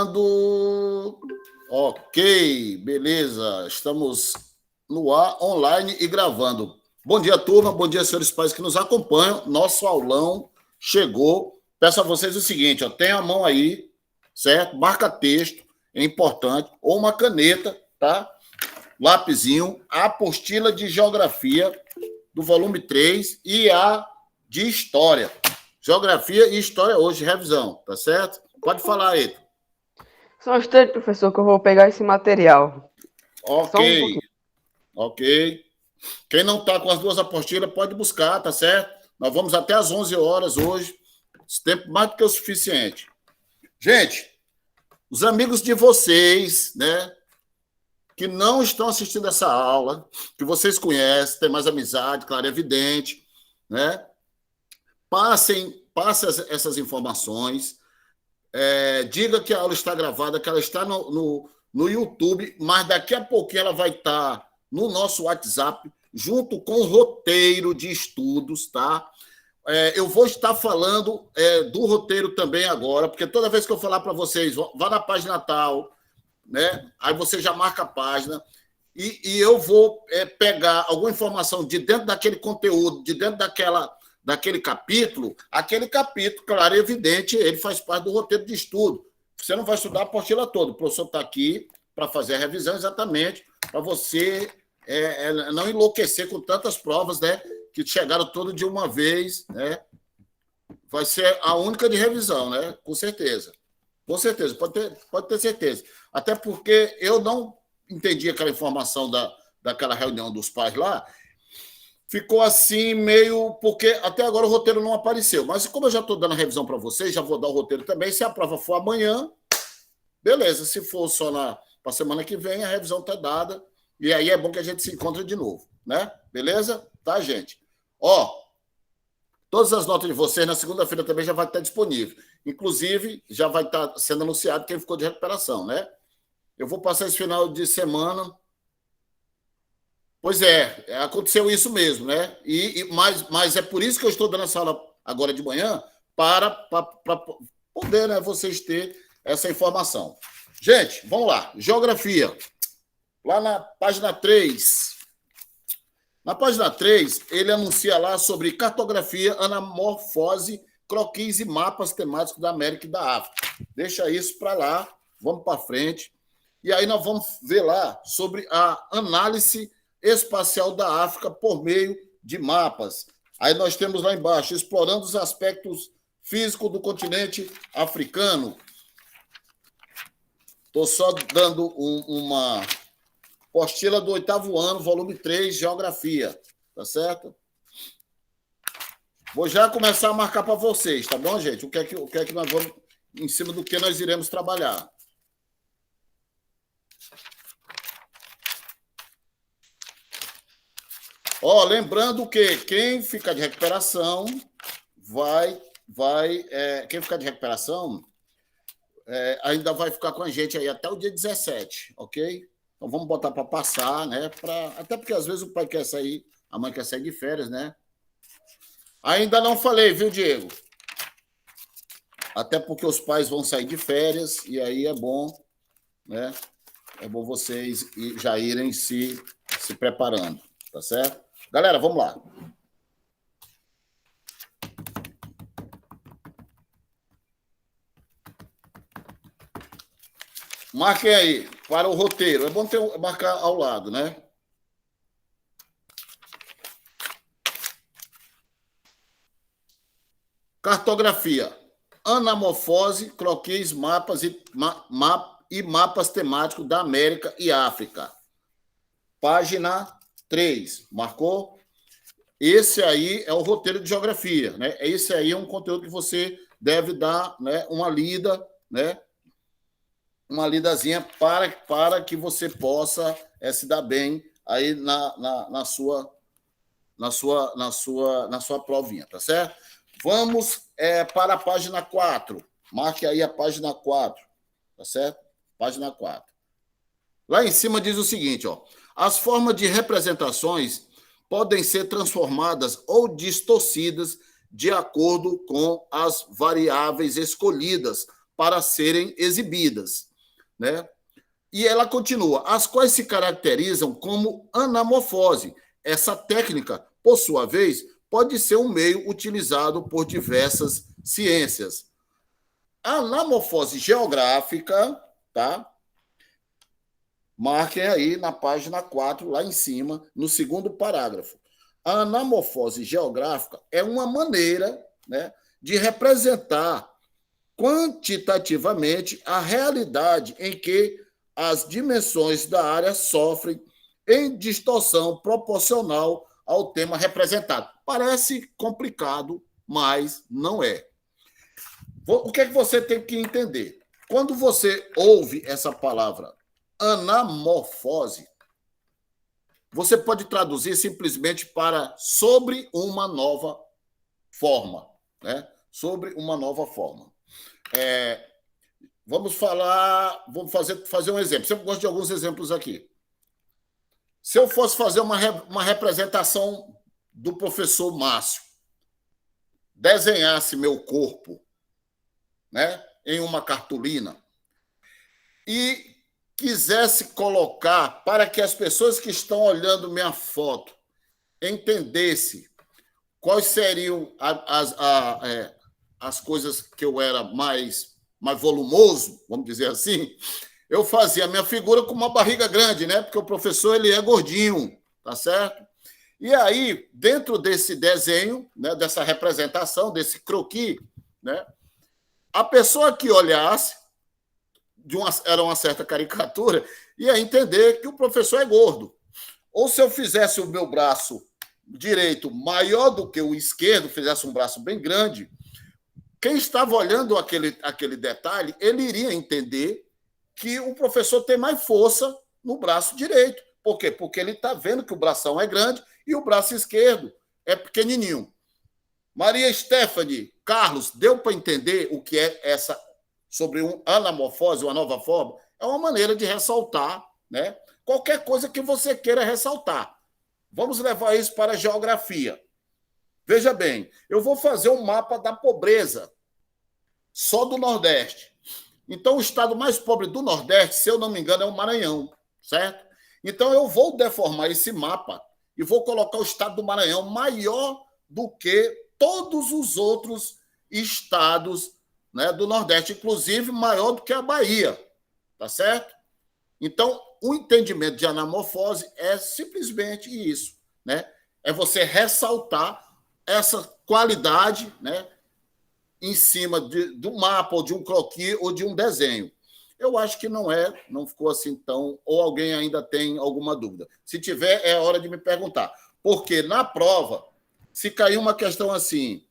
Gravando. Ok, beleza. Estamos no ar, online e gravando. Bom dia, turma. Bom dia, senhores pais que nos acompanham. Nosso aulão chegou. Peço a vocês o seguinte, ó, tenha a mão aí, certo? Marca texto, é importante. Ou uma caneta, tá? Lapisinho. A apostila de geografia do volume 3 e a de história. Geografia e história hoje, revisão, tá certo? Pode falar aí. Só um instante, professor, que eu vou pegar esse material. Ok, Só um pouquinho. ok. Quem não está com as duas apostilas pode buscar, tá certo? Nós vamos até às 11 horas hoje. Esse tempo mais do que o suficiente. Gente, os amigos de vocês, né, que não estão assistindo essa aula, que vocês conhecem, têm mais amizade, claro, é evidente, né? Passem essas informações. Diga que a aula está gravada, que ela está no YouTube, mas daqui a pouquinho ela vai estar no nosso WhatsApp, junto com o roteiro de estudos, tá? Eu vou estar falando do roteiro também agora, porque toda vez que eu falar para vocês, vá na página tal, né? Aí você já marca a página, e eu vou pegar alguma informação de dentro daquele conteúdo, de dentro daquele capítulo, aquele capítulo, claro e evidente, ele faz parte do roteiro de estudo. Você não vai estudar a apostila toda, o professor está aqui para fazer a revisão exatamente, para você não enlouquecer com tantas provas, né, que chegaram todas de uma vez, né? Vai ser a única de revisão, né? Com certeza. Com certeza, pode ter certeza. Até porque eu não entendi aquela informação daquela reunião dos pais lá, ficou assim meio... Porque até agora o roteiro não apareceu. Mas como eu já estou dando a revisão para vocês, já vou dar o roteiro também. Se a prova for amanhã, beleza. Se for só para a semana que vem, a revisão está dada. E aí é bom que a gente se encontre de novo, né? Beleza? Tá, gente? Ó, todas as notas de vocês na segunda-feira também já vai estar disponível. Inclusive, já vai estar sendo anunciado quem ficou de recuperação, né? Eu vou passar esse final de semana... Pois aconteceu isso mesmo, né? Mas é por isso que eu estou dando essa aula agora de manhã, para poder, né, vocês terem essa informação. Gente, vamos lá. Geografia. Lá na página 3. Na página 3, ele anuncia lá sobre cartografia, anamorfose, croquis e mapas temáticos da América e da África. Deixa isso para lá, vamos para frente. E aí nós vamos ver lá sobre a análise espacial da África por meio de mapas. Aí nós temos lá embaixo, explorando os aspectos físicos do continente africano. Estou só dando uma apostila do 8º ano, volume 3, Geografia. Tá certo? Vou já começar a marcar para vocês, tá bom, gente? O que é que nós vamos... Em cima do que nós iremos trabalhar. Lembrando que quem ficar de recuperação quem ficar de recuperação ainda vai ficar com a gente aí até o dia 17, ok? Então vamos botar para passar, né? Até porque às vezes o pai quer sair, a mãe quer sair de férias, né? Ainda não falei, viu, Diego? Até porque os pais vão sair de férias e aí é bom, né? É bom vocês já irem se preparando, tá certo? Galera, vamos lá. Marquem aí, para o roteiro. É bom marcar ao lado, né? Cartografia. Anamorfose, croquis, mapas e mapas temáticos da América e África. Página 3. Marcou? Esse aí é o roteiro de geografia, né? Esse aí é um conteúdo que você deve dar, né, uma lida, né? Uma lidazinha para que você possa se dar bem aí na sua provinha, tá certo? Vamos para a página 4. Marque aí a página 4, tá certo? Página 4. Lá em cima diz o seguinte, ó: as formas de representações podem ser transformadas ou distorcidas de acordo com as variáveis escolhidas para serem exibidas, né? E ela continua, as quais se caracterizam como anamorfose. Essa técnica, por sua vez, pode ser um meio utilizado por diversas ciências. A anamorfose geográfica, tá? Marquem aí na página 4, lá em cima, no segundo parágrafo. A anamorfose geográfica é uma maneira, né, de representar quantitativamente a realidade em que as dimensões da área sofrem em distorção proporcional ao tema representado. Parece complicado, mas não é. O que é que você tem que entender? Quando você ouve essa palavra anamorfose, você pode traduzir simplesmente para sobre uma nova forma, né? Sobre uma nova forma. Vamos fazer um exemplo. Sempre gosto de alguns exemplos aqui. Se eu fosse fazer uma representação do professor Márcio, desenhasse meu corpo, né, em uma cartolina e quisesse colocar para que as pessoas que estão olhando minha foto entendessem quais seriam as coisas que eu era mais volumoso, vamos dizer assim, eu fazia a minha figura com uma barriga grande, né? Porque o professor ele é gordinho, tá certo? E aí, dentro desse desenho, né, dessa representação, desse croquis, né, a pessoa que olhasse, era uma certa caricatura, ia entender que o professor é gordo. Ou se eu fizesse o meu braço direito maior do que o esquerdo, fizesse um braço bem grande, quem estava olhando aquele detalhe, ele iria entender que o professor tem mais força no braço direito. Por quê? Porque ele está vendo que o bração é grande e o braço esquerdo é pequenininho. Maria Stephanie, Carlos, deu para entender o que é essa sobre uma anamorfose, uma nova forma? É uma maneira de ressaltar, né, qualquer coisa que você queira ressaltar. Vamos levar isso para a geografia. Veja bem, eu vou fazer um mapa da pobreza só do Nordeste. Então, o estado mais pobre do Nordeste, se eu não me engano, é o Maranhão, certo? Então, eu vou deformar esse mapa e vou colocar o estado do Maranhão maior do que todos os outros estados, né, do Nordeste, inclusive maior do que a Bahia, tá certo? Então, o entendimento de anamorfose é simplesmente isso, né? É você ressaltar essa qualidade, né, em cima do mapa, ou de um croquis, ou de um desenho. Eu acho que não ficou assim tão... Ou alguém ainda tem alguma dúvida? Se tiver, é hora de me perguntar. Porque na prova, se cair uma questão assim,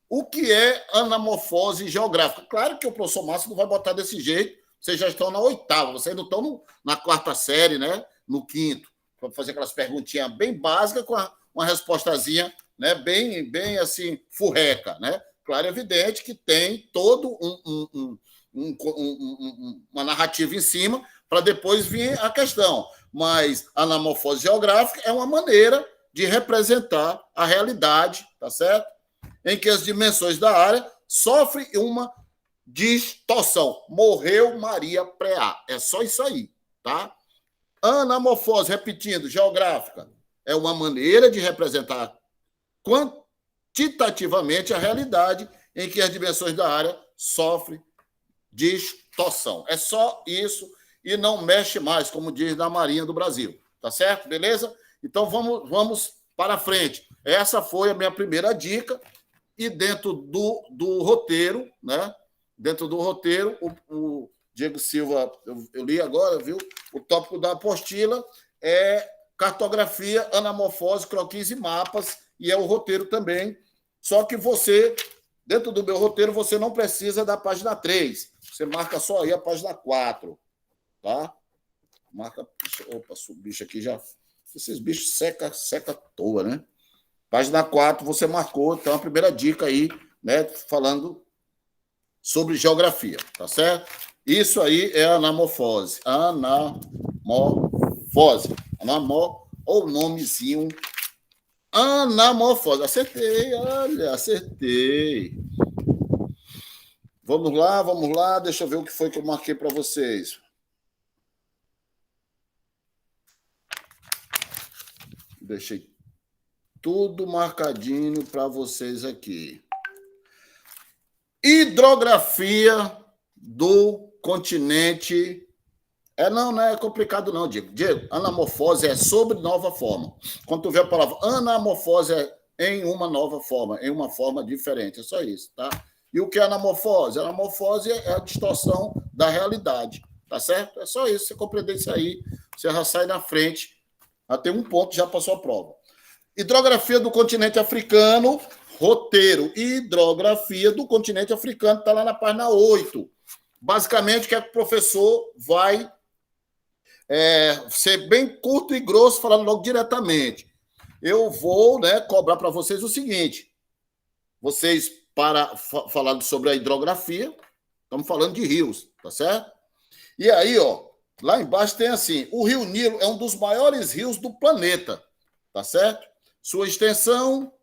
o que é anamorfose geográfica? Claro que o professor Márcio não vai botar desse jeito, vocês já estão na 8ª, vocês não estão na 4ª série, né? No 5º, para fazer aquelas perguntinhas bem básicas com uma respostazinha, né, bem assim, furreca, né? Claro, é evidente que tem todo uma narrativa em cima para depois vir a questão. Mas a anamorfose geográfica é uma maneira de representar a realidade, tá certo? Em que as dimensões da área sofrem uma distorção. Morreu Maria Preá. É só isso aí, tá? Anamorfose, repetindo, geográfica, é uma maneira de representar quantitativamente a realidade em que as dimensões da área sofrem distorção. É só isso e não mexe mais, como diz na Marinha do Brasil. Tá certo? Beleza? Então, vamos para frente. Essa foi a minha primeira dica. E dentro do roteiro, né? Dentro do roteiro, o Diego Silva, eu li agora, viu? O tópico da apostila é cartografia, anamorfose, croquis e mapas, e é o roteiro também. Só que você, dentro do meu roteiro, você não precisa da página 3. Você marca só aí a página 4. Tá? Marca. Opa, o bicho aqui já. Esses bichos seca à toa, né? Página 4, você marcou, então, a primeira dica aí, né? Falando sobre geografia, tá certo? Isso aí é anamorfose. Anamorfose. Ou nomezinho. Anamorfose. Acertei, olha, acertei. Vamos lá. Deixa eu ver o que foi que eu marquei para vocês. Deixei tudo marcadinho para vocês aqui. Hidrografia do continente. Não é complicado não, Diego. Diego, anamorfose é sobre nova forma. Quando tu vê a palavra anamorfose é em uma nova forma, em uma forma diferente. É só isso, tá? E o que é anamorfose? Anamorfose é a distorção da realidade, tá certo? É só isso. Você compreender isso aí, você já sai na frente. Até um ponto já passou a prova. Hidrografia do continente africano, roteiro. Hidrografia do continente africano, está lá na página 8. Basicamente, o que é que o professor vai ser bem curto e grosso, falando logo diretamente. Eu vou cobrar para vocês o seguinte. Vocês, para falar sobre a hidrografia, estamos falando de rios, tá certo? E aí, lá embaixo tem assim, o Rio Nilo é um dos maiores rios do planeta, tá certo? Sua extensão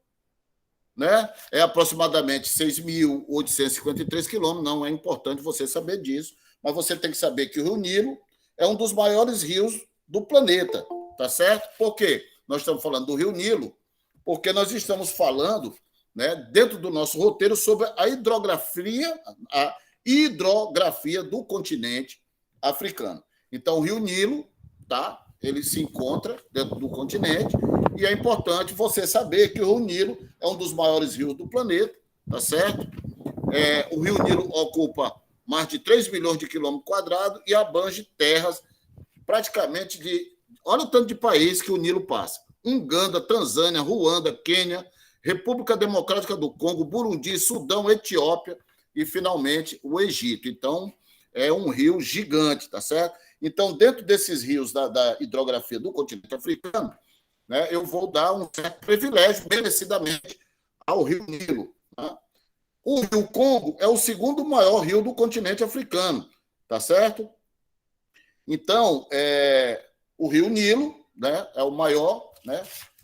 é aproximadamente 6.853 quilômetros. Não é importante você saber disso, mas você tem que saber que o Rio Nilo é um dos maiores rios do planeta, tá certo? Por quê? Nós estamos falando do Rio Nilo, porque nós estamos falando, dentro do nosso roteiro, sobre a hidrografia do continente africano. Então, o Rio Nilo, tá? Ele se encontra dentro do continente e é importante você saber que o Rio Nilo é um dos maiores rios do planeta, tá certo? O Rio Nilo ocupa mais de 3 milhões de quilômetros quadrados e abrange terras praticamente de... Olha o tanto de país que o Nilo passa. Uganda, Tanzânia, Ruanda, Quênia, República Democrática do Congo, Burundi, Sudão, Etiópia e, finalmente, o Egito. Então, é um rio gigante, tá certo? Então, dentro desses rios da hidrografia do continente africano, eu vou dar um certo privilégio, merecidamente, ao Rio Nilo. Tá? O Rio Congo é o segundo maior rio do continente africano, tá certo? Então, o Rio Nilo é o maior,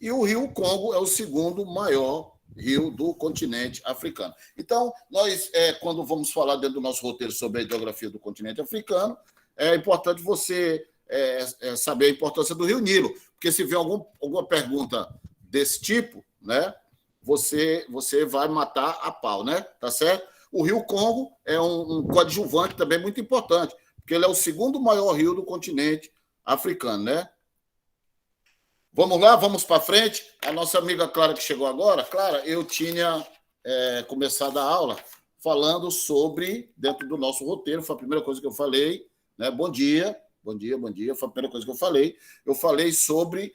e o Rio Congo é o segundo maior rio do continente africano. Então, nós, quando vamos falar dentro do nosso roteiro sobre a hidrografia do continente africano, é importante você saber a importância do Rio Nilo, porque se vier alguma pergunta desse tipo, você vai matar a pau, tá certo? O Rio Congo é um coadjuvante também muito importante, porque ele é o segundo maior rio do continente africano, Vamos lá, vamos para frente. A nossa amiga Clara, que chegou agora. Clara, eu tinha começado a aula falando sobre, dentro do nosso roteiro, foi a primeira coisa que eu falei, Bom dia, foi a primeira coisa que eu falei. Eu falei sobre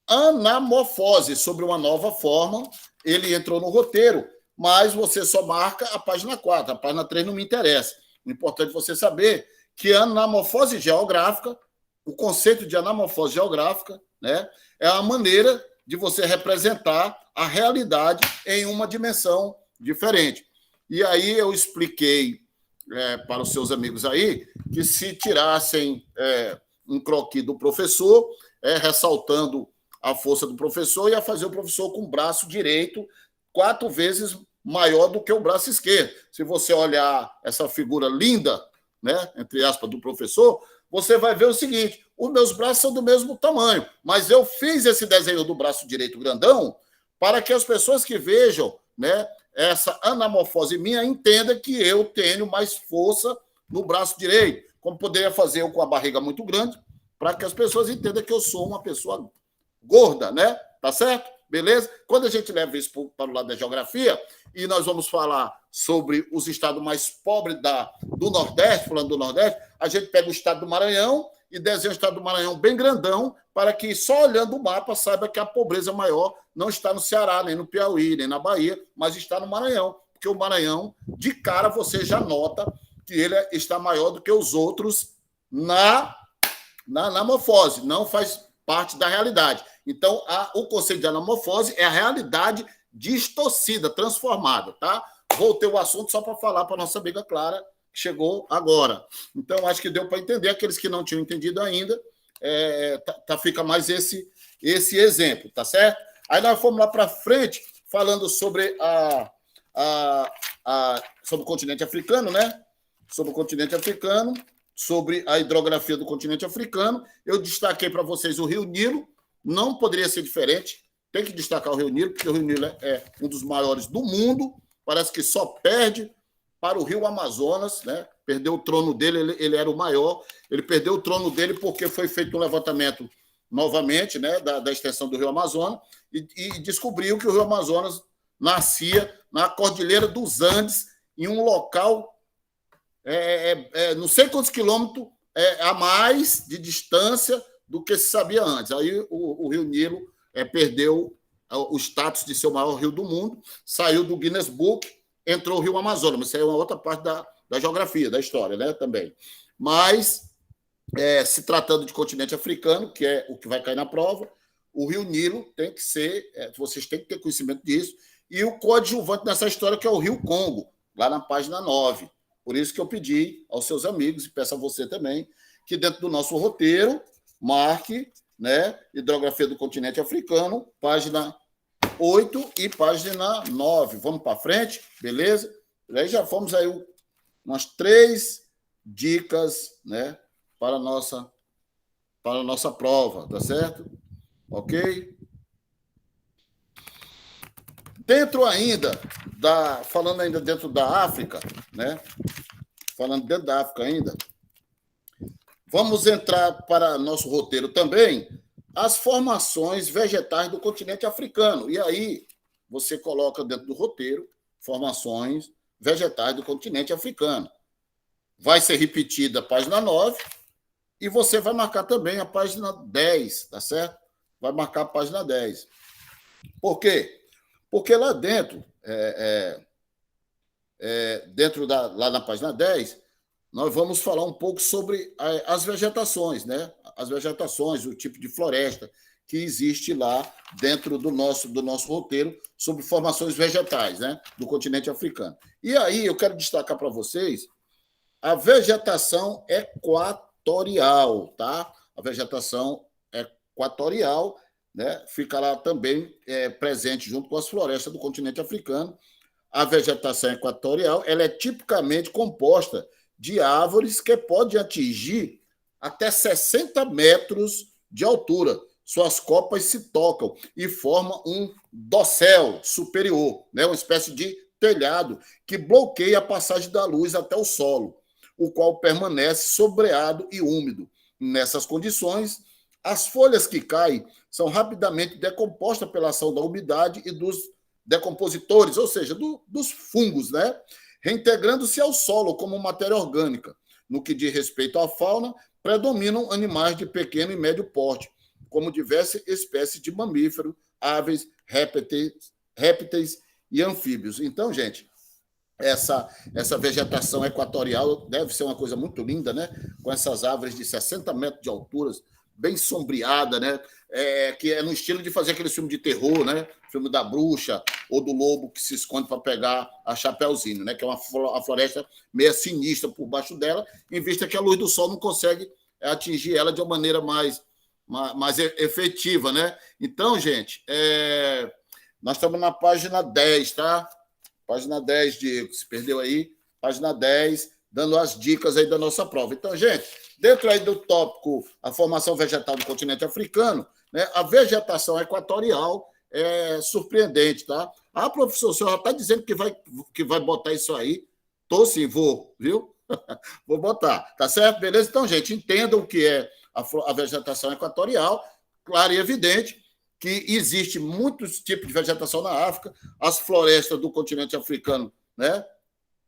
anamorfose, sobre uma nova forma. Ele entrou no roteiro, mas você só marca a página 4. A página 3 não me interessa. O importante é você saber que a anamorfose geográfica, o conceito de anamorfose geográfica, é a maneira de você representar a realidade em uma dimensão diferente. E aí eu expliquei para os seus amigos aí que se tirassem um croquis do professor, ressaltando a força do professor, ia fazer o professor com o braço direito 4 vezes maior do que o braço esquerdo. Se você olhar essa figura linda, entre aspas, do professor, você vai ver o seguinte: os meus braços são do mesmo tamanho, mas eu fiz esse desenho do braço direito grandão para que as pessoas que vejam essa anamorfose minha entendam que eu tenho mais força no braço direito, como poderia fazer eu com a barriga muito grande, para que as pessoas entendam que eu sou uma pessoa gorda, Tá certo? Beleza? Quando a gente leva isso para o lado da geografia, e nós vamos falar sobre os estados mais pobres do Nordeste, falando do Nordeste, a gente pega o estado do Maranhão e desenha o estado do Maranhão bem grandão, para que só olhando o mapa saiba que a pobreza maior não está no Ceará, nem no Piauí, nem na Bahia, mas está no Maranhão, porque o Maranhão, de cara, você já nota que ele está maior do que os outros na anamorfose, não faz parte da realidade. Então, o conceito de anamorfose é a realidade distorcida, transformada, tá? Voltei o assunto só para falar para a nossa amiga Clara, que chegou agora. Então, acho que deu para entender. Aqueles que não tinham entendido ainda, fica mais esse exemplo, tá certo? Aí nós fomos lá para frente, falando sobre sobre o continente africano, né? Sobre o continente africano, sobre a hidrografia do continente africano. Eu destaquei para vocês o Rio Nilo, não poderia ser diferente, tem que destacar o Rio Nilo, porque o Rio Nilo é um dos maiores do mundo, parece que só perde para o Rio Amazonas, né? Perdeu o trono dele, ele era o maior, ele perdeu o trono dele porque foi feito um levantamento novamente, né, da extensão do Rio Amazonas, e descobriu que o Rio Amazonas nascia na Cordilheira dos Andes, em um local, não sei quantos quilômetros a mais de distância do que se sabia antes. Aí o Rio Nilo perdeu o status de ser o maior rio do mundo, saiu do Guinness Book, entrou o Rio Amazonas, mas isso aí é uma outra parte da geografia, da história, né, também. Mas, se tratando de continente africano, que é o que vai cair na prova, o Rio Nilo tem que ser, vocês têm que ter conhecimento disso, e o coadjuvante nessa história, que é o Rio Congo, lá na página 9. Por isso que eu pedi aos seus amigos, e peço a você também, que dentro do nosso roteiro, marque, né, hidrografia do continente africano, página 8 e página 9. Vamos para frente, beleza? Aí já fomos aí umas 3 dicas, né, para a nossa prova, tá certo? Ok? Falando ainda dentro da África, né? Falando dentro da África ainda, vamos entrar para nosso roteiro também as formações vegetais do continente africano. E aí você coloca dentro do roteiro formações vegetais do continente africano. Vai ser repetida a página 9 e você vai marcar também a página 10, tá certo? Vai marcar a página 10. Por quê? Porque lá dentro, lá na página 10, nós vamos falar um pouco sobre as vegetações, né? As vegetações, o tipo de floresta que existe lá dentro do nosso roteiro sobre formações vegetais, né? Do continente africano. E aí eu quero destacar para vocês a vegetação equatorial, tá? A vegetação equatorial, né? Fica lá também presente junto com as florestas do continente africano. A vegetação equatorial, ela é tipicamente composta de árvores que podem atingir até 60 metros de altura. Suas copas se tocam e formam um dossel superior, né? Uma espécie de telhado que bloqueia a passagem da luz até o solo, o qual permanece sombreado e úmido. Nessas condições, as folhas que caem são rapidamente decompostas pela ação da umidade e dos decompositores, ou seja, dos fungos, né? Reintegrando-se ao solo como matéria orgânica. No que diz respeito à fauna, predominam animais de pequeno e médio porte, como diversas espécies de mamíferos, aves, répteis e anfíbios. Então, gente, essa vegetação equatorial deve ser uma coisa muito linda, né? Com essas árvores de 60 metros de altura, bem sombreada, né? Que é no estilo de fazer aquele filme de terror, né? Filme da bruxa ou do lobo que se esconde para pegar a Chapeuzinho, né? Que é uma floresta meio sinistra por baixo dela, em vista que a luz do sol não consegue atingir ela de uma maneira mais efetiva, né? Então, gente, nós estamos na página 10, tá? Página 10, Diego, se perdeu aí. Página 10, dando as dicas aí da nossa prova. Então, gente, dentro aí do tópico a formação vegetal do continente africano, né, a vegetação equatorial é surpreendente, tá? Ah, professor, o senhor já está dizendo que vai botar isso aí? Tô sim, vou, viu? Vou botar, tá certo? Beleza? Então, gente, entendam o que é a vegetação equatorial, claro e evidente que existe muitos tipos de vegetação na África, as florestas do continente africano, né,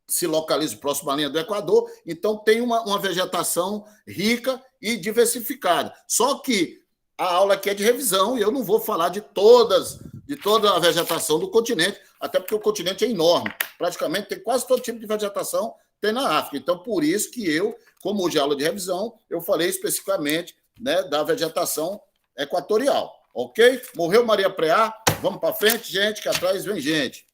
se localizam próximo à linha do Equador, então tem uma vegetação rica e diversificada. Só que a aula aqui é de revisão e eu não vou falar de toda a vegetação do continente, até porque o continente é enorme. Praticamente tem quase todo tipo de vegetação tem na África. Então, por isso que eu, como hoje é aula de revisão, eu falei especificamente, né, da vegetação equatorial. Ok? Morreu Maria Preá. Vamos para frente, gente, que atrás vem gente.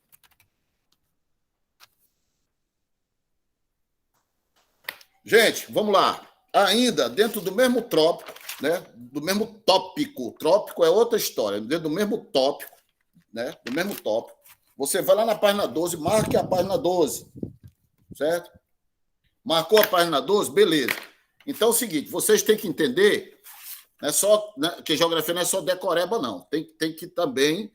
Gente, vamos lá. Ainda dentro do mesmo tópico, né? Do mesmo tópico. Tópico é outra história. Dentro do mesmo tópico, né? Do mesmo tópico. você vai lá na página 12, marque a página 12, certo? Marcou a página 12? Beleza. Então é o seguinte, vocês têm que entender, não é só, né, que geografia não é só decoreba, não. Tem que também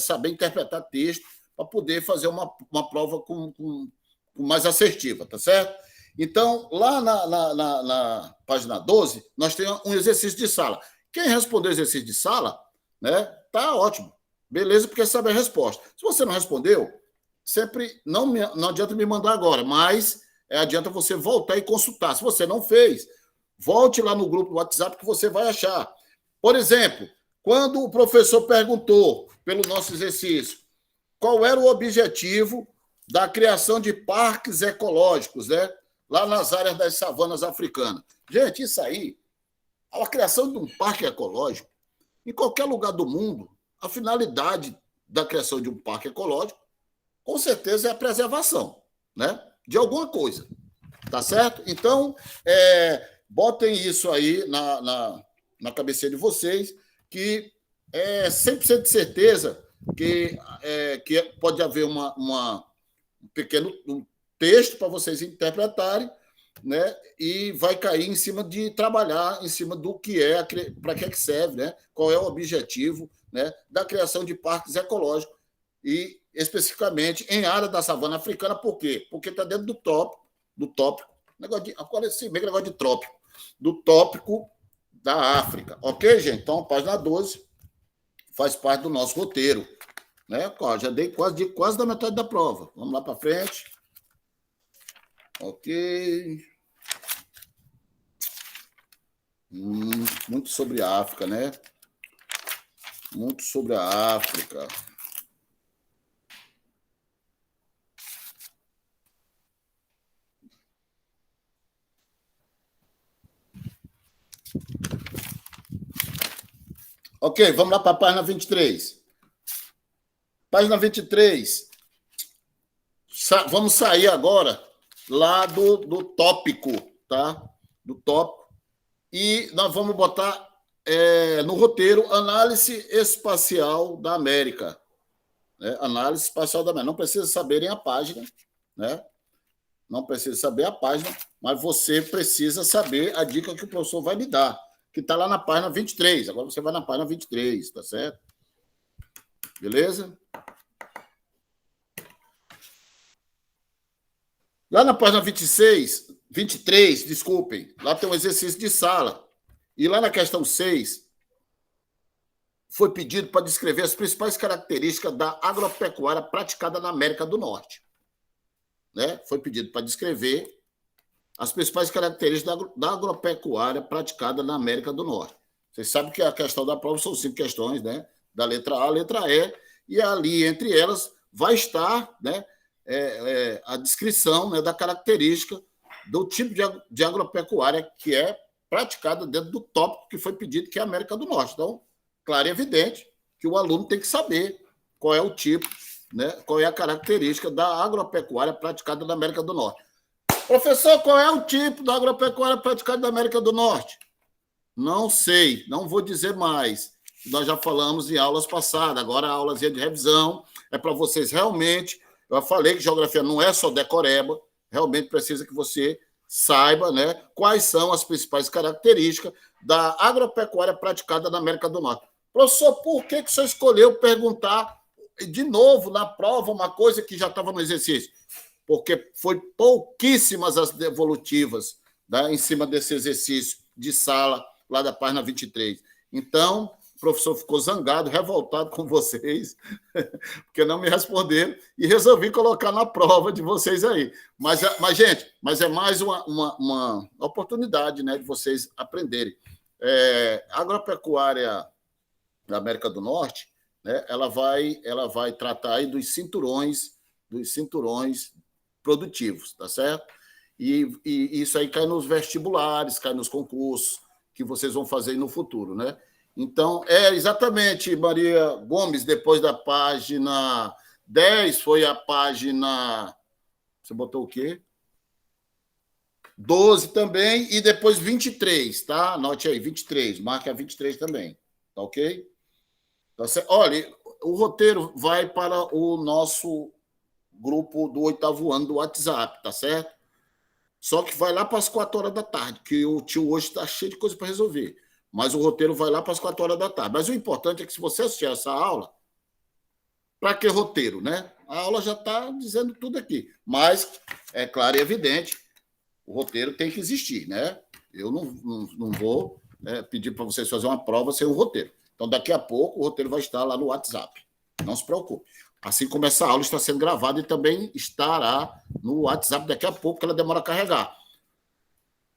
saber interpretar texto para poder fazer uma prova com mais assertiva, tá certo? Então, lá na página 12, nós temos um exercício de sala. Quem respondeu o exercício de sala, né, tá ótimo. Beleza, porque sabe a resposta. Se você não respondeu, sempre não adianta me mandar agora, mas adianta você voltar e consultar. Se você não fez, volte lá no grupo do WhatsApp que você vai achar. Por exemplo, quando o professor perguntou pelo nosso exercício qual era o objetivo da criação de parques ecológicos, né, lá nas áreas das savanas africanas. Gente, isso aí, a criação de um parque ecológico, em qualquer lugar do mundo, a finalidade da criação de um parque ecológico, com certeza, é a preservação, né, de alguma coisa. Tá certo? Então, botem isso aí na cabeça de vocês, que é 100% de certeza que pode haver um pequeno texto para vocês interpretarem, né? E vai cair em cima de trabalhar em cima do que para que serve, né? Qual é o objetivo, né, da criação de parques ecológicos e especificamente em área da savana africana. Por quê? Porque está dentro do tópico, agora esse negócio de trópico, do tópico da África. Ok, gente? Então, página 12 faz parte do nosso roteiro, né? Já dei quase da metade da prova. Vamos lá para frente. Ok. Muito sobre a África, né? Muito sobre a África. Ok, vamos lá para a página 23. Página 23. Vamos sair agora lá do tópico, tá? Do tópico. E nós vamos botar no roteiro análise espacial da América. Né? Análise espacial da América. Não precisa saberem a página, né? Não precisa saber a página, mas você precisa saber a dica que o professor vai lhe dar, que está lá na página 23. Agora você vai na página 23, tá certo? Beleza? Lá na página 23, desculpem, lá tem um exercício de sala. E lá na questão 6, foi pedido para descrever as principais características da agropecuária praticada na América do Norte. Né? Foi pedido para descrever as principais características da agropecuária praticada na América do Norte. Vocês sabem que a questão da prova são 5 questões, né? Da letra A à letra E, e ali, entre elas, vai estar, né, a descrição, né, da característica do tipo de agropecuária que é praticada dentro do tópico que foi pedido, que é a América do Norte. Então, claro e evidente que o aluno tem que saber qual é o tipo, né, qual é a característica da agropecuária praticada na América do Norte. Professor, qual é o tipo da agropecuária praticada na América do Norte? Não sei, não vou dizer mais. Nós já falamos em aulas passadas, agora a aulazinha de revisão é para vocês realmente. Eu falei que geografia não é só decoreba, realmente precisa que você saiba, né, quais são as principais características da agropecuária praticada na América do Norte. Professor, por que você escolheu perguntar de novo na prova uma coisa que já estava no exercício? Porque foi pouquíssimas as devolutivas, né, em cima desse exercício de sala lá da página 23. Então, o professor ficou zangado, revoltado com vocês, porque não me responderam, e resolvi colocar na prova de vocês aí. Mas gente, é mais uma oportunidade, né, de vocês aprenderem. A agropecuária da América do Norte, né, ela vai tratar aí dos cinturões produtivos, tá certo? E isso aí cai nos vestibulares, cai nos concursos que vocês vão fazer no futuro, né? Então, exatamente, Maria Gomes, depois da página 10, foi a página... Você botou o quê? 12 também, e depois 23, tá? Anote aí, 23, marque a 23 também, tá ok? Tá certo? Olha, o roteiro vai para o nosso grupo do 8º ano do WhatsApp, tá certo? Só que vai lá para as 4 horas da tarde, que o tio hoje está cheio de coisa para resolver. Mas o roteiro vai lá para as 4 horas da tarde. Mas o importante é que se você assistir essa aula, para que roteiro, né? A aula já está dizendo tudo aqui. Mas, é claro e evidente, o roteiro tem que existir, né? Eu não vou pedir para vocês fazerem uma prova sem o roteiro. Então, daqui a pouco, o roteiro vai estar lá no WhatsApp. Não se preocupe. Assim como essa aula está sendo gravada e também estará no WhatsApp daqui a pouco, que ela demora a carregar.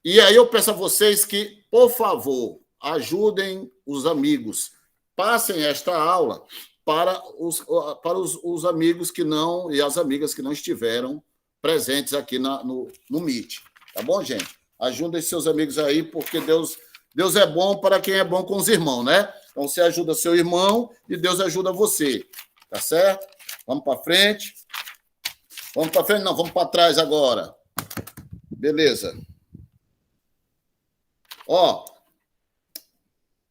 E aí eu peço a vocês que, por favor, ajudem os amigos. Passem esta aula para os amigos que não e as amigas que não estiveram presentes aqui no Meet. Tá bom, gente? Ajudem seus amigos aí, porque Deus é bom para quem é bom com os irmãos, né? Então, você ajuda seu irmão e Deus ajuda você. Tá certo? Vamos para frente. Vamos para frente? Não, vamos para trás agora. Beleza. Ó,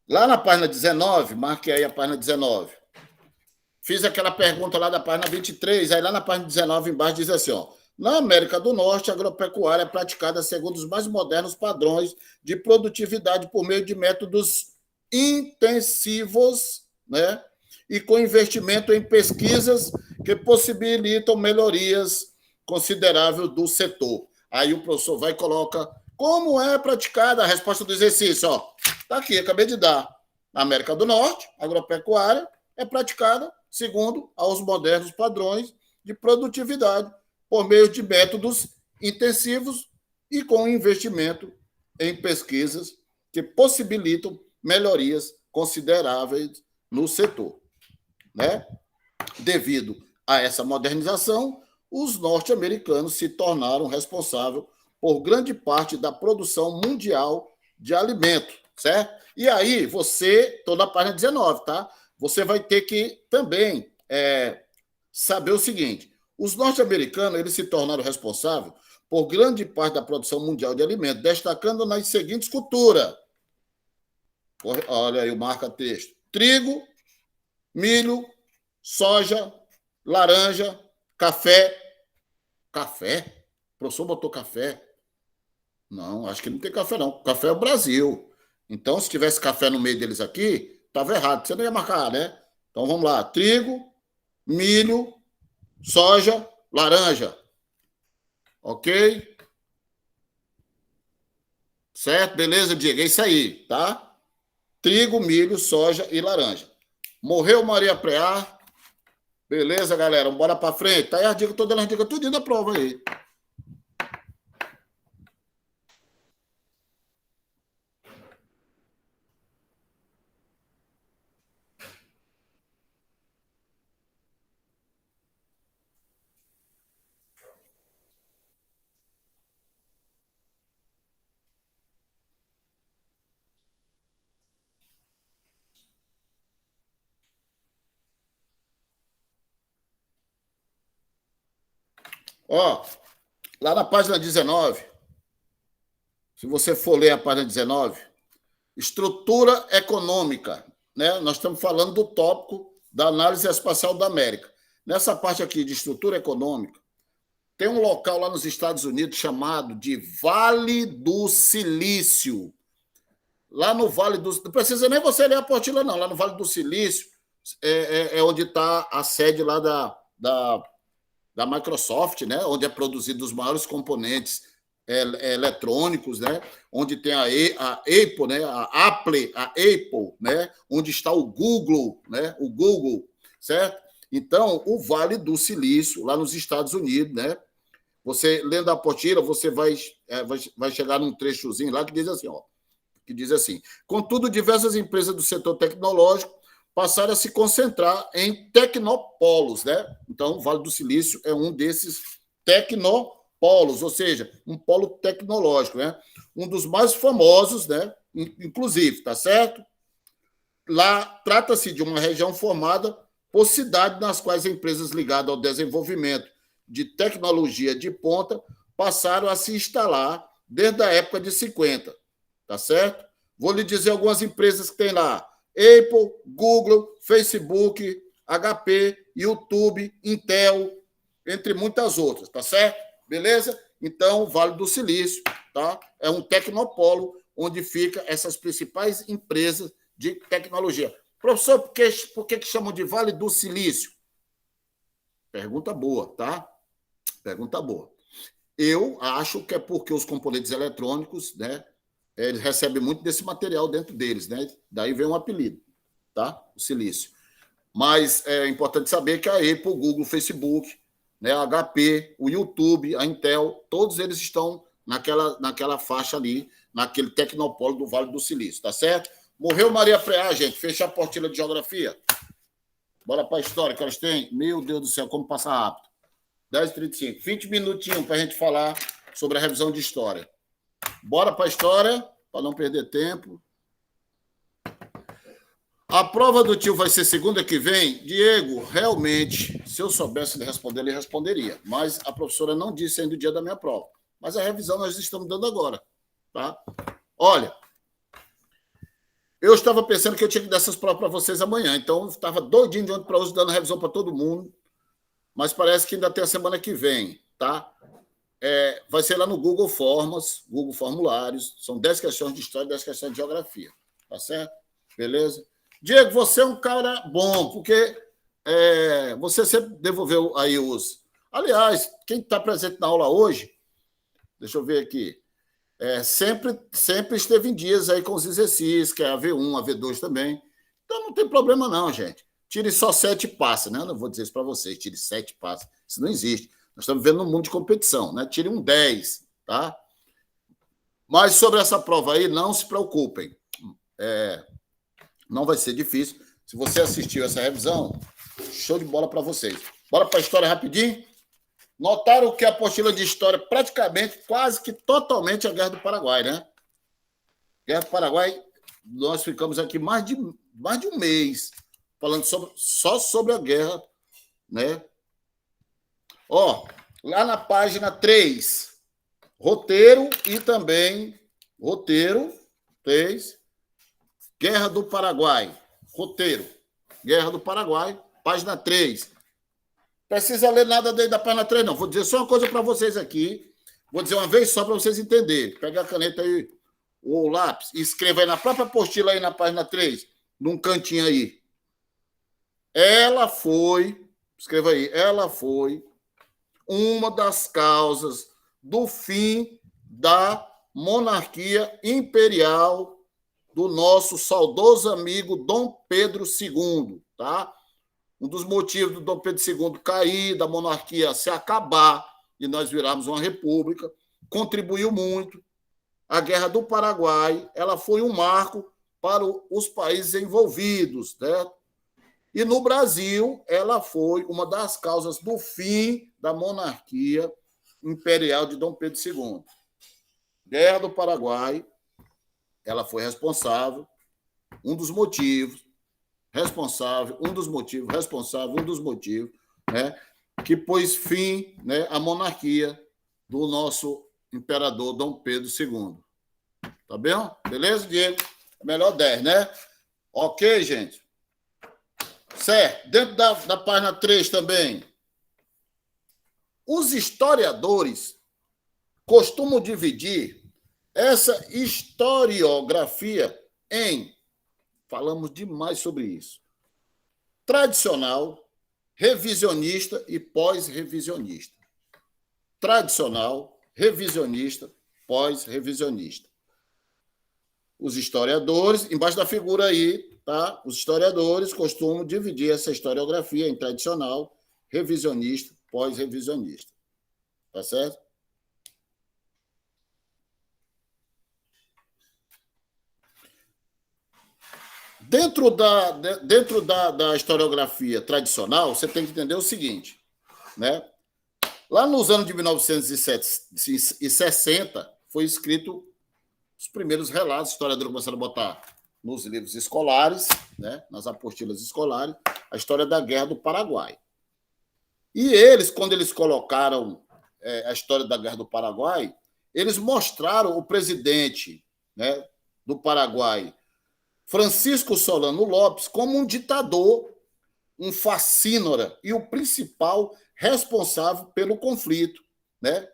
lá na página 19, marque aí a página 19. Fiz aquela pergunta lá da página 23, aí lá na página 19, embaixo, diz assim, ó. Na América do Norte, a agropecuária é praticada segundo os mais modernos padrões de produtividade por meio de métodos intensivos, né? E com investimento em pesquisas que possibilitam melhorias consideráveis do setor. Aí o professor vai e coloca como é praticada a resposta do exercício. Está aqui, acabei de dar. Na América do Norte, a agropecuária é praticada segundo aos modernos padrões de produtividade por meio de métodos intensivos e com investimento em pesquisas que possibilitam melhorias consideráveis no setor. Né? Devido a essa modernização, os norte-americanos se tornaram responsáveis por grande parte da produção mundial de alimento, certo? E aí, estou na página 19, tá? Você vai ter que também saber o seguinte, os norte-americanos eles se tornaram responsáveis por grande parte da produção mundial de alimentos, destacando nas seguintes culturas. Olha aí o marca-texto. Trigo, milho, soja, laranja, café. Café? O professor botou café? Não, acho que não tem café, não. Café é o Brasil. Então, se tivesse café no meio deles aqui, estava errado. Você não ia marcar, né? Então, vamos lá. Trigo, milho, soja, laranja. Ok? Certo? Beleza, Diego? É isso aí, tá? Trigo, milho, soja e laranja. Morreu Maria Preá. Beleza, galera? Bora para frente. Tá aí a dica, tô dando as dicas tudo da prova aí. Ó, lá na página 19, se você for ler a página 19, estrutura econômica, né? Nós estamos falando do tópico da análise espacial da América. Nessa parte aqui de estrutura econômica, tem um local lá nos Estados Unidos chamado de Vale do Silício. Lá no Vale do... Não precisa nem você ler a apostila, não. Lá no Vale do Silício é onde está a sede lá da Microsoft, né? Onde é produzido os maiores componentes eletrônicos, né? Onde tem a Apple, né? a Apple, né? Onde está o Google, né? O Google, certo? Então, o Vale do Silício, lá nos Estados Unidos, né? Você, lendo a apostila, você vai chegar num trechozinho lá que diz assim, contudo, diversas empresas do setor tecnológico passaram a se concentrar em tecnopolos, né? Então, o Vale do Silício é um desses tecnopolos, ou seja, um polo tecnológico, né? Um dos mais famosos, né? Inclusive, tá certo? Lá trata-se de uma região formada por cidades nas quais empresas ligadas ao desenvolvimento de tecnologia de ponta passaram a se instalar desde a época de 50, tá certo? Vou lhe dizer algumas empresas que tem lá: Apple, Google, Facebook, HP, YouTube, Intel, entre muitas outras, tá certo? Beleza? Então, o Vale do Silício, tá? É um tecnopolo onde ficam essas principais empresas de tecnologia. Professor, por que chamam de Vale do Silício? Pergunta boa, tá? Pergunta boa. Eu acho que é porque os componentes eletrônicos, né, eles recebem muito desse material dentro deles, né? Daí vem um apelido, tá? O silício. Mas é importante saber que a Apple, o Google, o Facebook, né, a HP, o YouTube, a Intel, todos eles estão naquela faixa ali, naquele tecnopolo do Vale do Silício, tá certo? Morreu Maria Preá, gente. Fecha a apostila de geografia. Bora para a história que elas têm. Meu Deus do céu, como passa rápido. 10h35. 20 minutinhos para a gente falar sobre a revisão de história. Bora para a história, para não perder tempo. A prova do tio vai ser segunda que vem? Diego, realmente, se eu soubesse responder, ele responderia. Mas a professora não disse ainda o dia da minha prova. Mas a revisão nós estamos dando agora. Tá? Olha, eu estava pensando que eu tinha que dar essas provas para vocês amanhã. Então, eu estava doidinho de ontem para hoje, dando revisão para todo mundo. Mas parece que ainda tem a semana que vem. Tá? Vai ser lá no Google Formas, Google Formulários. São 10 questões de história e 10 questões de geografia. Tá certo? Beleza? Diego, você é um cara bom, porque você sempre devolveu aí os... Aliás, quem está presente na aula hoje, deixa eu ver aqui, sempre esteve em dias aí com os exercícios, que é a V1, a V2 também. Então não tem problema não, gente. Tire só 7 passes, né? Eu não vou dizer isso para vocês, tire 7 passes. Isso não existe. Nós estamos vivendo num mundo de competição, né? Tire um 10, tá? Mas sobre essa prova aí, não se preocupem. Não vai ser difícil. Se você assistiu essa revisão, show de bola para vocês. Bora para a história rapidinho? Notaram que a apostila de história praticamente, quase que totalmente a Guerra do Paraguai, né? Guerra do Paraguai, nós ficamos aqui mais de um mês falando só sobre a guerra, né? Lá na página 3, roteiro e também roteiro 3, Guerra do Paraguai, roteiro, Guerra do Paraguai, página 3. Precisa ler nada daí da página 3, não. Vou dizer só uma coisa para vocês aqui. Vou dizer uma vez só para vocês entenderem. Pega a caneta aí, ou o lápis, e escreva aí na própria apostila aí na página 3, num cantinho aí. Escreva aí, ela foi uma das causas do fim da monarquia imperial do nosso saudoso amigo Dom Pedro II, tá? Um dos motivos do Dom Pedro II cair, da monarquia se acabar e nós virarmos uma república, contribuiu muito. A Guerra do Paraguai, ela foi um marco para os países envolvidos, né? E no Brasil, ela foi uma das causas do fim da monarquia imperial de Dom Pedro II. Guerra do Paraguai, ela foi responsável, um dos motivos, né, que pôs fim, né, à monarquia do nosso imperador Dom Pedro II. Tá bem? Beleza, Diego? Melhor 10, né? Ok, gente? Certo. Dentro da página 3 também, os historiadores costumam dividir essa historiografia falamos demais sobre isso, tradicional, revisionista e pós-revisionista. Tradicional, revisionista, pós-revisionista. Os historiadores, embaixo da figura aí, tá? Os historiadores costumam dividir essa historiografia em tradicional, revisionista, pós-revisionista. Tá certo? Dentro da historiografia tradicional, você tem que entender o seguinte, né? Lá nos anos de 1960, foi escrito os primeiros relatos, os historiadores começaram a botar nos livros escolares, né, nas apostilas escolares, a história da Guerra do Paraguai. E eles, quando eles colocaram a história da Guerra do Paraguai, eles mostraram o presidente, né, do Paraguai, Francisco Solano Lopes, como um ditador um facínora e o principal responsável pelo conflito, né?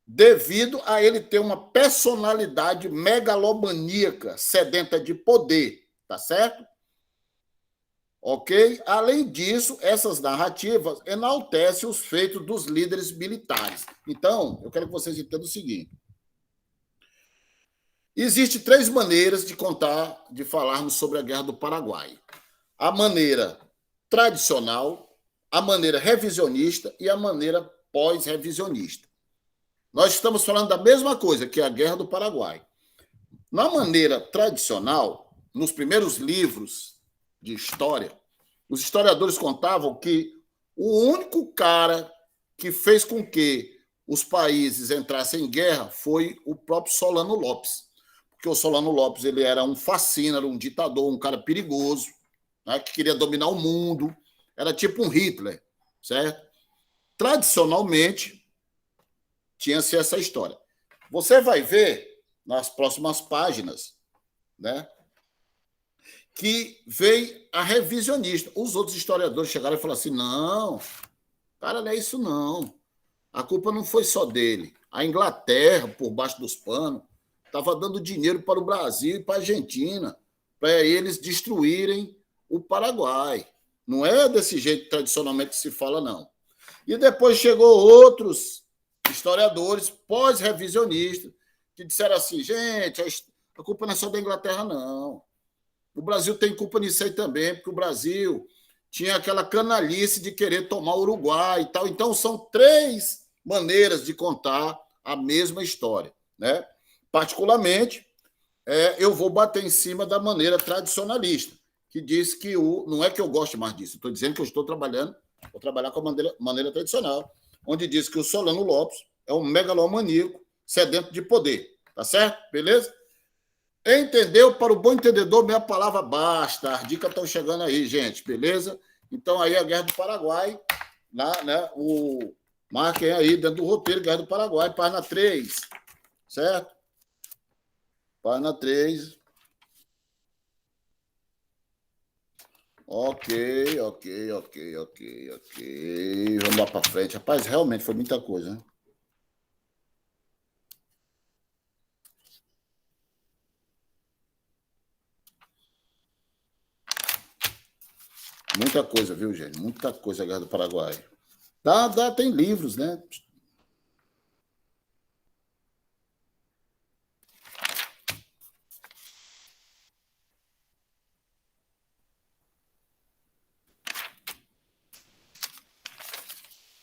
Devido a ele ter uma personalidade megalomaníaca, sedenta de poder, tá certo? Ok? Além disso, essas narrativas enaltecem os feitos dos líderes militares. Então, eu quero que vocês entendam o seguinte. Existem 3 maneiras de contar, de falarmos sobre a Guerra do Paraguai. A maneira tradicional, a maneira revisionista e a maneira pós-revisionista. Nós estamos falando da mesma coisa, que é a Guerra do Paraguai. Na maneira tradicional, nos primeiros livros de história, os historiadores contavam que o único cara que fez com que os países entrassem em guerra foi o próprio Solano Lopes. Porque o Solano Lopes ele era um fascínaro, um ditador, um cara perigoso, né, que queria dominar o mundo. Era tipo um Hitler, certo? Tradicionalmente, tinha-se essa história. Você vai ver nas próximas páginas, né, que veio a revisionista. Os outros historiadores chegaram e falaram assim, não, cara, não é isso não. A culpa não foi só dele. A Inglaterra, por baixo dos panos, estava dando dinheiro para o Brasil e para a Argentina, para eles destruírem o Paraguai. Não é desse jeito tradicionalmente que se fala, não. E depois chegou outros historiadores pós-revisionistas que disseram assim, gente, a culpa não é só da Inglaterra, não. O Brasil tem culpa nisso aí também, porque o Brasil tinha aquela canalice de querer tomar o Uruguai e tal. Então, são 3 maneiras de contar a mesma história, né? Particularmente, eu vou bater em cima da maneira tradicionalista, que diz que não é que eu goste mais disso, estou dizendo que eu estou trabalhando, vou trabalhar com a maneira tradicional, onde diz que o Solano Lopes é um megalomaníaco sedento de poder. Tá certo? Beleza? Entendeu? Para o bom entendedor, minha palavra basta. As dicas estão chegando aí, gente. Beleza? Então, aí a Guerra do Paraguai, né, marquem aí dentro do roteiro, Guerra do Paraguai, página 3. Certo? Página 3. Ok. Vamos lá para frente. Rapaz, realmente foi muita coisa, né? Muita coisa, viu, gente? Muita coisa a Guerra do Paraguai. Tem livros, né?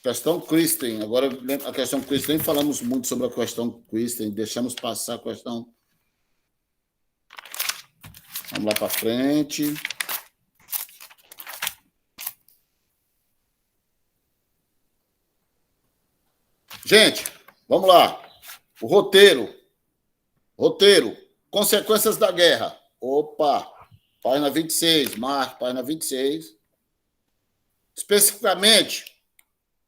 Questão Christen. Agora, a questão Christen, nem falamos muito sobre a questão Christen, deixamos passar a questão. Vamos lá para frente. Gente, vamos lá. O roteiro. Consequências da guerra. Opa, página 26. Marque, página 26. Especificamente,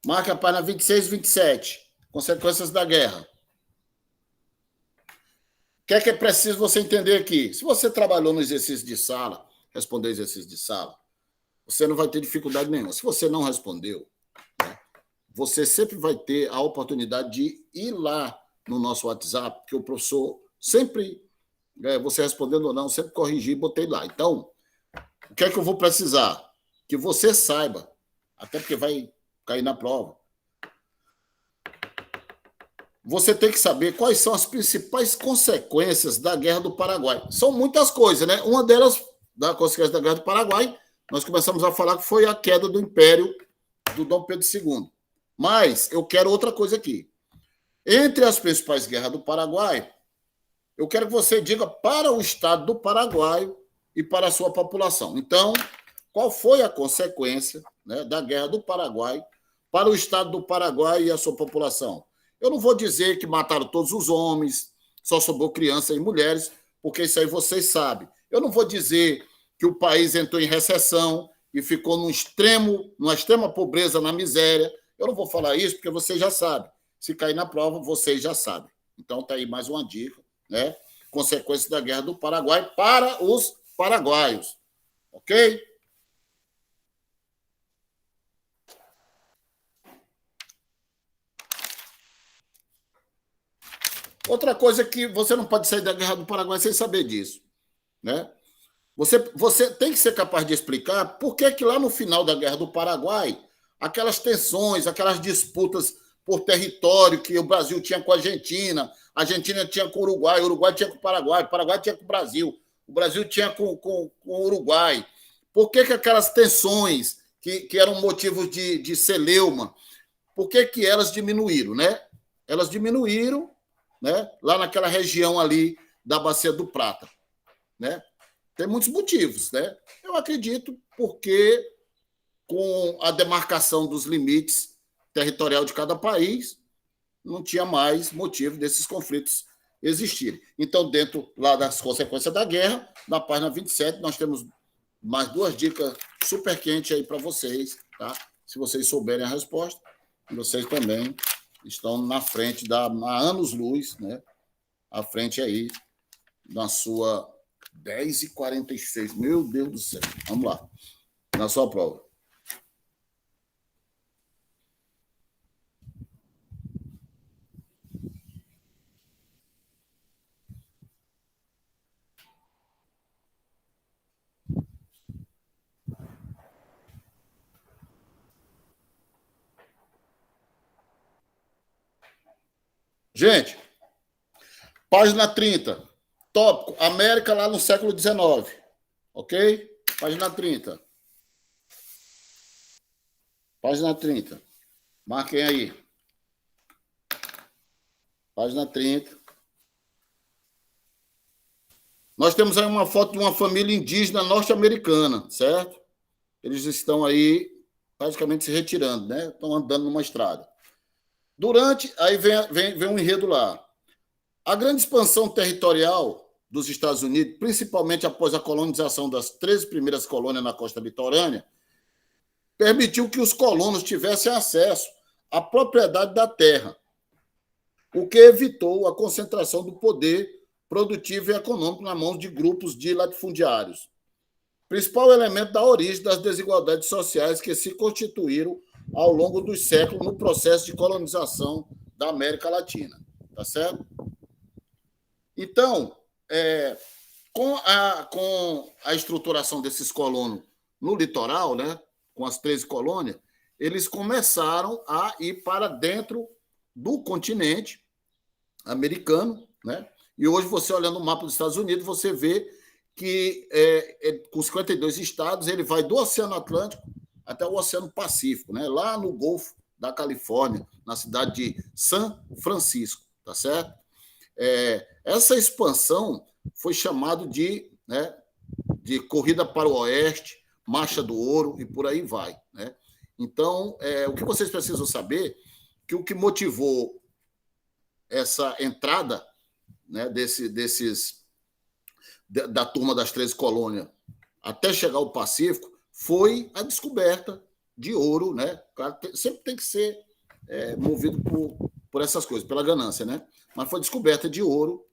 marque a página 26 e 27. Consequências da guerra. O que é preciso você entender aqui? Se você trabalhou no exercício de sala, respondeu exercício de sala, você não vai ter dificuldade nenhuma. Se você não respondeu, né, você sempre vai ter a oportunidade de ir lá no nosso WhatsApp, que o professor sempre, você respondendo ou não, sempre corrigi e botei lá. Então, o que é que eu vou precisar? Que você saiba, até porque vai cair na prova. Você tem que saber quais são as principais consequências da Guerra do Paraguai. São muitas coisas, né? Uma delas, da consequência da Guerra do Paraguai, nós começamos a falar que foi a queda do Império do Dom Pedro II. Mas eu quero outra coisa aqui. Entre as principais guerras do Paraguai, eu quero que você diga para o Estado do Paraguai e para a sua população. Então, qual foi a consequência, né, da Guerra do Paraguai para o Estado do Paraguai e a sua população? Eu não vou dizer que mataram todos os homens, só sobrou crianças e mulheres, porque isso aí vocês sabem. Eu não vou dizer que o país entrou em recessão e ficou numa extrema pobreza, na miséria. Eu não vou falar isso porque vocês já sabem. Se cair na prova, vocês já sabem. Então, está aí mais uma dica, né? Consequências da Guerra do Paraguai para os paraguaios. Ok? Outra coisa é que você não pode sair da Guerra do Paraguai sem saber disso, né? Você tem que ser capaz de explicar por que lá no final da Guerra do Paraguai, aquelas tensões, aquelas disputas por território que o Brasil tinha com a Argentina tinha com o Uruguai tinha com o Paraguai tinha com o Brasil tinha com o Uruguai. Por que aquelas tensões que eram motivos de celeuma, por que elas diminuíram, né? Elas diminuíram, né, lá naquela região ali da Bacia do Prata, né? Tem muitos motivos, né? Eu acredito porque com a demarcação dos limites territorial de cada país, não tinha mais motivo desses conflitos existirem. Então, dentro lá das consequências da guerra, na página 27, nós temos mais duas dicas super quentes aí para vocês, tá? Se vocês souberem a resposta, vocês também estão na frente há anos-luz, né? À frente aí na sua 10h46. Meu Deus do céu. Vamos lá. Na sua prova. Gente, página 30. Tópico: América lá no século XIX. Ok? Página 30. Página 30. Marquem aí. Página 30. Nós temos aí uma foto de uma família indígena norte-americana, certo? Eles estão aí praticamente se retirando, né? Estão andando numa estrada. Aí vem um enredo lá. A grande expansão territorial dos Estados Unidos, principalmente após a colonização das 13 primeiras colônias na costa litorânea, permitiu que os colonos tivessem acesso à propriedade da terra, o que evitou a concentração do poder produtivo e econômico na mão de grupos de latifundiários. Principal elemento da origem das desigualdades sociais que se constituíram ao longo dos séculos no processo de colonização da América Latina. Tá certo? Então, com a estruturação desses colonos no litoral, né, com as 13 colônias, eles começaram a ir para dentro do continente americano, né? E hoje, você olhando o mapa dos Estados Unidos, você vê que com 52 estados, ele vai do Oceano Atlântico até o Oceano Pacífico, né? Lá no Golfo da Califórnia, na cidade de São Francisco, tá certo? Essa expansão foi chamada de Corrida para o Oeste, Marcha do Ouro e por aí vai, né? Então, o que vocês precisam saber que o que motivou essa entrada, né, da turma das 13 colônias até chegar ao Pacífico foi a descoberta de ouro, né? O cara sempre tem que ser movido por essas coisas, pela ganância, né? Mas foi descoberta de ouro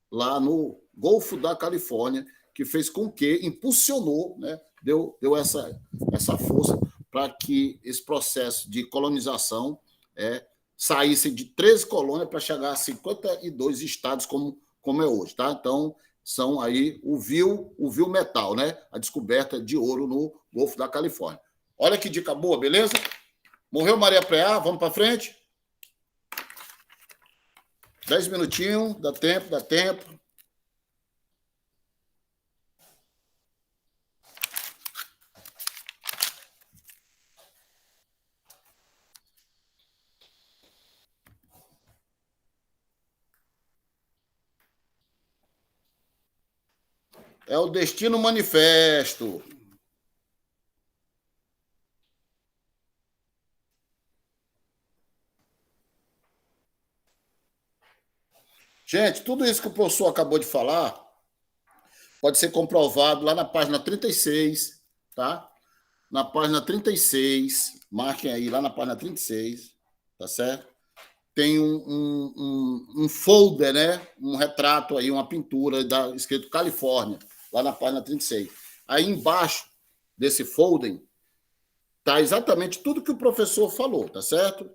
lá no Golfo da Califórnia, que fez com que impulsionou, né? Deu essa força para que esse processo de colonização saísse de 13 colônias para chegar a 52 estados como é hoje, tá? Então, são aí o vil metal, né? A descoberta de ouro no Golfo da Califórnia. Olha que dica boa, beleza? Morreu Maria Preá, vamos para frente? 10 minutinhos, dá tempo. É o Destino Manifesto. Gente, tudo isso que o professor acabou de falar pode ser comprovado lá na página 36, tá? Na página 36, marquem aí, lá na página 36, tá certo? Tem um folder, né? Um retrato aí, uma pintura escrito Califórnia, lá na página 36. Aí embaixo desse folder está exatamente tudo que o professor falou, tá certo?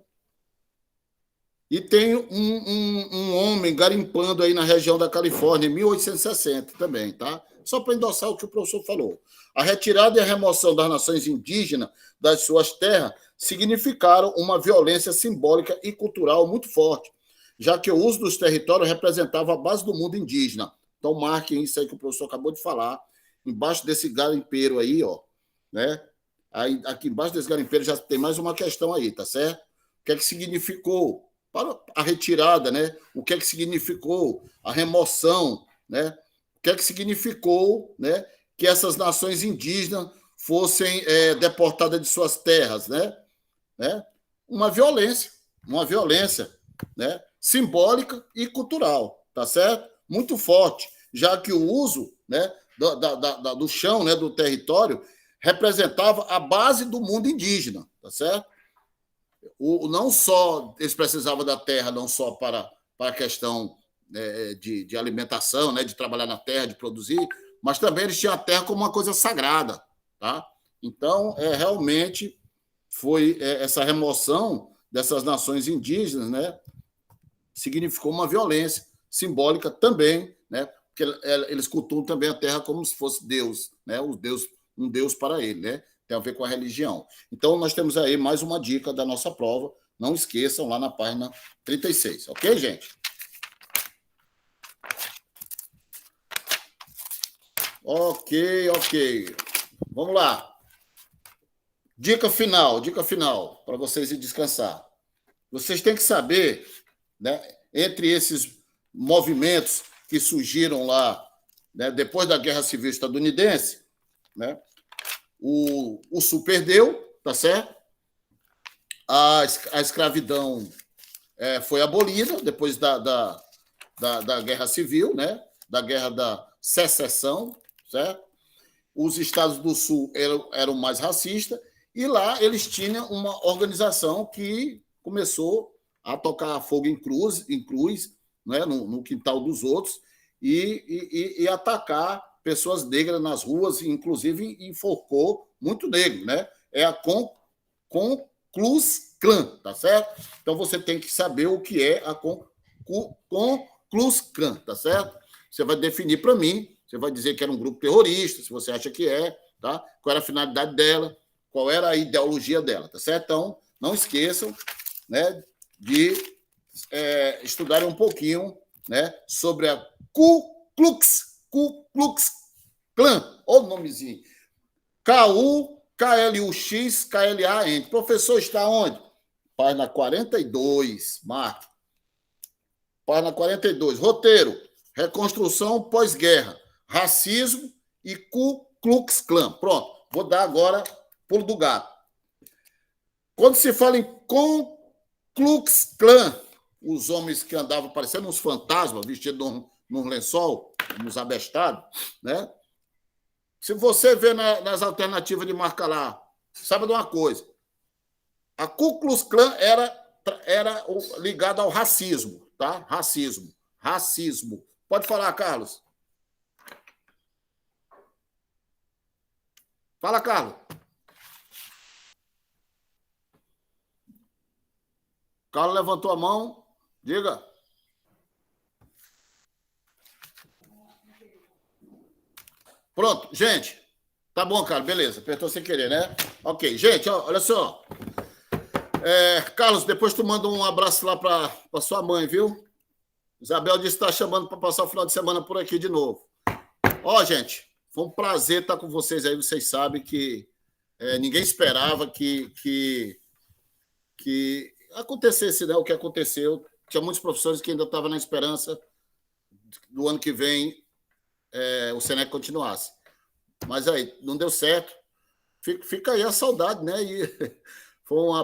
E tem um homem garimpando aí na região da Califórnia, em 1860 também, tá? Só para endossar o que o professor falou. A retirada e a remoção das nações indígenas das suas terras significaram uma violência simbólica e cultural muito forte, já que o uso dos territórios representava a base do mundo indígena. Então, marquem isso aí que o professor acabou de falar. Embaixo desse garimpeiro aí, ó, né? Aí, aqui embaixo desse garimpeiro já tem mais uma questão aí, tá certo? O que é que significou para a retirada, né? O que é que significou a remoção, né? O que é que significou, né? Que essas nações indígenas fossem deportadas de suas terras, né? Uma violência, né? Simbólica e cultural, tá certo? Muito forte, já que o uso, né? Do chão, né? Do território representava a base do mundo indígena, tá certo? Não só eles precisavam da terra, não só para a questão de alimentação, né, de trabalhar na terra, de produzir, mas também eles tinham a terra como uma coisa sagrada. Tá? Então, realmente foi essa remoção dessas nações indígenas, né, significou uma violência simbólica também, né, porque eles cultuam também a terra como se fosse Deus, né, um Deus para ele, né? Tem a ver com a religião. Então, nós temos aí mais uma dica da nossa prova. Não esqueçam, lá na página 36. Ok, gente? Ok. Vamos lá. Dica final, para vocês ir descansar. Vocês têm que saber, né, entre esses movimentos que surgiram lá, né, depois da Guerra Civil Estadunidense, né, o Sul perdeu, tá certo? A escravidão foi abolida depois da Guerra Civil, né? Da Guerra da Secessão, certo? Os estados do Sul eram mais racistas e lá eles tinham uma organização que começou a tocar fogo em cruz, né? no quintal dos outros e atacar pessoas negras nas ruas, inclusive enforcou muito negro, né? É a Ku Klux Klan, tá certo? Então você tem que saber o que é a Ku Klux Klan, tá certo? Você vai definir para mim, você vai dizer que era um grupo terrorista, se você acha que é, tá? Qual era a finalidade dela, qual era a ideologia dela, tá certo? Então, não esqueçam, né, de estudarem um pouquinho, né, sobre a Ku Klux Klan, olha o nomezinho. KUKLUX KLAN. Professor, está onde? Página 42, Marque. Página 42. Roteiro: reconstrução pós-guerra, racismo e Ku Klux Klan. Pronto, vou dar agora pulo do gato. Quando se fala em Ku Klux Klan, os homens que andavam parecendo uns fantasmas, vestidos num lençol, uns abestados, né? Se você vê nas alternativas de marca lá, sabe de uma coisa? A Ku Klux Klan era ligada ao racismo, tá? Racismo. Pode falar, Carlos. Fala, Carlos. Carlos levantou a mão. Diga. Pronto, gente. Tá bom, cara, beleza. Apertou sem querer, né? Ok, gente, ó, olha só. Carlos, depois tu manda um abraço lá para sua mãe, viu? Isabel disse que está chamando para passar o final de semana por aqui de novo. Ó, gente, foi um prazer estar com vocês aí. Vocês sabem que ninguém esperava que acontecesse, né, o que aconteceu. Tinha muitos professores que ainda estavam na esperança do ano que vem o Senec continuasse. Mas aí, não deu certo. Fica aí a saudade, né? E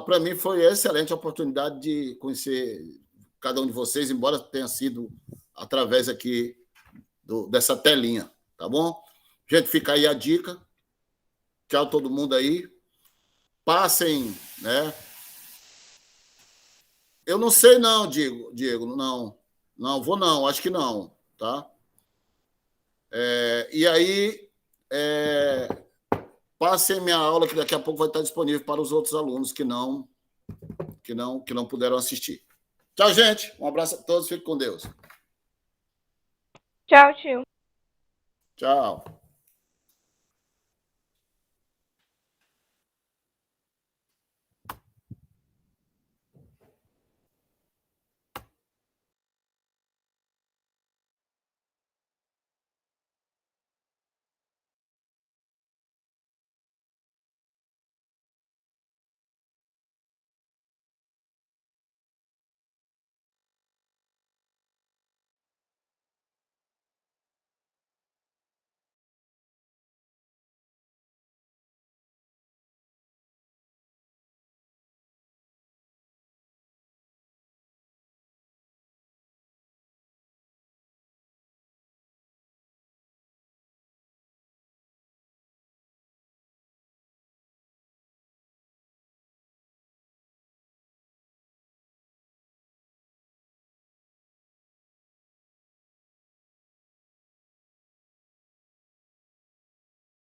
para mim foi excelente a oportunidade de conhecer cada um de vocês, embora tenha sido através aqui dessa telinha, tá bom? Gente, fica aí a dica. Tchau todo mundo aí. Passem, né? Eu não sei não, Diego, não. Não, vou não, acho que não, tá? E aí, passem minha aula, que daqui a pouco vai estar disponível para os outros alunos que não puderam assistir. Tchau, gente. Um abraço a todos. Fique com Deus. Tchau, tio. Tchau.